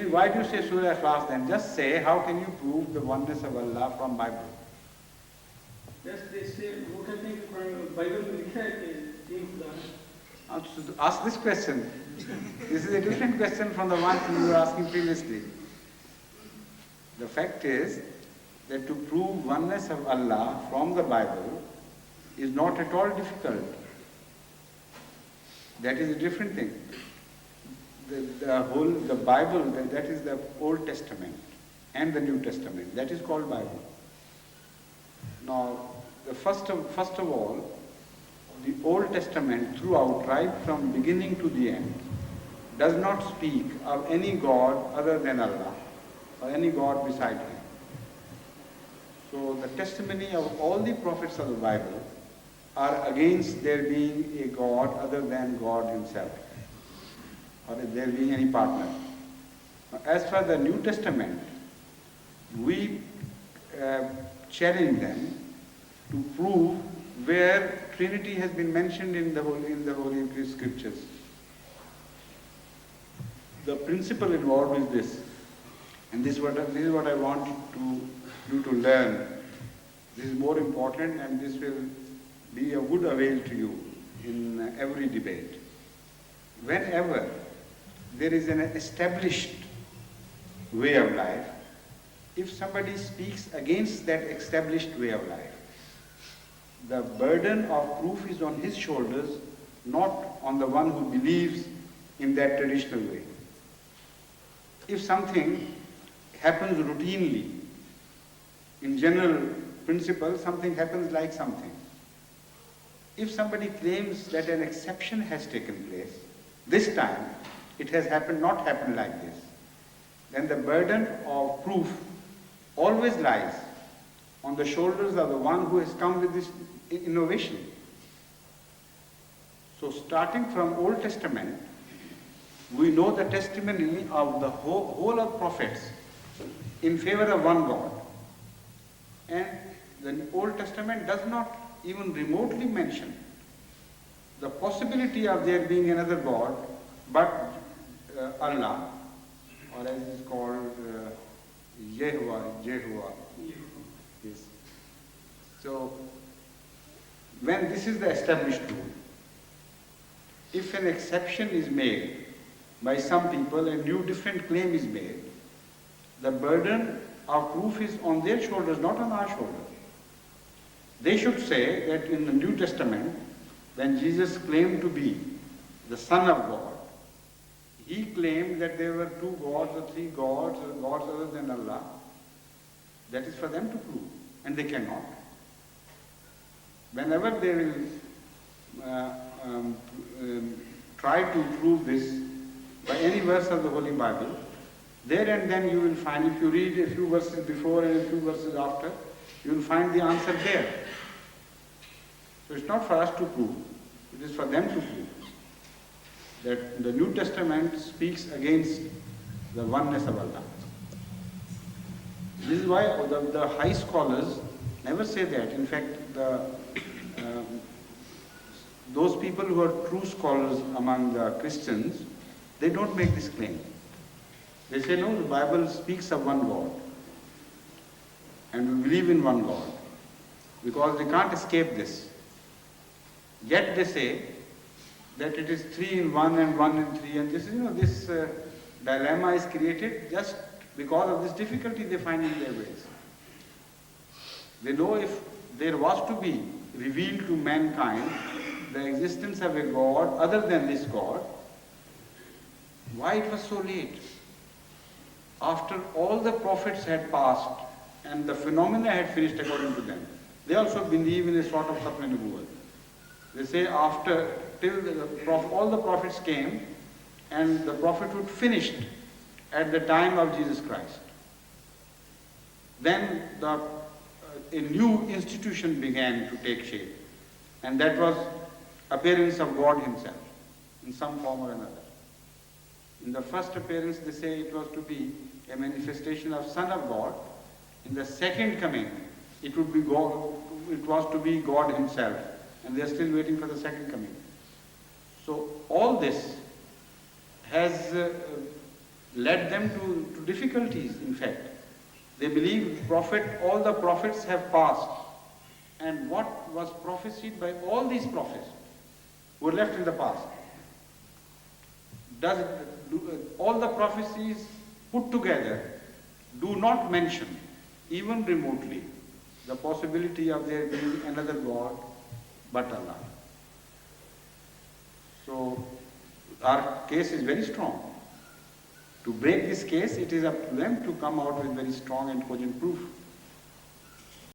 Why do you say Surah Ikhlas then? Just say, how can you prove the oneness of Allah from Bible? Ask this question. This is a different question from the one you were asking previously. The fact is that to prove oneness of Allah from the Bible is not at all difficult. That is a different thing. The Bible, that is the Old Testament and the New Testament. That is called Bible. Now, first of all, the Old Testament throughout, right from beginning to the end, does not speak of any God other than Allah or any God beside Him. So the testimony of all the prophets of the Bible are against there being a God other than God Himself, or there being any partner. Now, as for the New Testament, we challenge them to prove where Trinity has been mentioned in the Holy Scriptures. The principle involved is this, and this is what I want you to learn. This is more important, and this will be a good avail to you in every debate. Whenever there is an established way of life, if somebody speaks against that established way of life, the burden of proof is on his shoulders, not on the one who believes in that traditional way. If something happens routinely, in general principle, something happens like something. If somebody claims that an exception has taken place, this time it has not happened like this, then the burden of proof always lies on the shoulders of the one who has come with this innovation. So starting from Old Testament, we know the testimony of the whole of prophets in favor of one God. And the Old Testament does not even remotely mention the possibility of there being another God but Allah, or as it is called Jehovah. Yes. So when this is the established rule, if an exception is made by some people, a new different claim is made, the burden of proof is on their shoulders, not on our shoulders. They should say that in the New Testament, when Jesus claimed to be the Son of God, He claimed that there were two gods or three gods or gods other than Allah. That is for them to prove, and they cannot. Whenever they will try to prove this by any verse of the Holy Bible, there and then you will find, if you read a few verses before and a few verses after, you will find the answer there. So it's not for us to prove, it is for them to prove that the New Testament speaks against the oneness of Allah. This is why the high scholars never say that. In fact, those people who are true scholars among the Christians, they don't make this claim. They say, no, the Bible speaks of one God, and we believe in one God, because they can't escape this. Yet they say that it is 3 in 1 and 1 in 3, and this dilemma is created just because of this difficulty they find in their ways. They know if there was to be revealed to mankind the existence of a God other than this God, why it was so late? After all the prophets had passed and the phenomena had finished according to them. They also believe in a sort of khatm nubuwwat. They say all the prophets came and the prophethood finished at the time of Jesus Christ. Then a new institution began to take shape, and that was appearance of God Himself in some form or another. In the first appearance, they say it was to be a manifestation of Son of God. In the second coming, it would be God. It was to be God Himself, and they are still waiting for the second coming. So all this has led them to difficulties, in fact. They believe all the prophets have passed. And what was prophesied by all these prophets who were left in the past? All the prophecies put together do not mention, even remotely, the possibility of there being another God but Allah. So our case is very strong. To break this case, it is up to them to come out with very strong and cogent proof.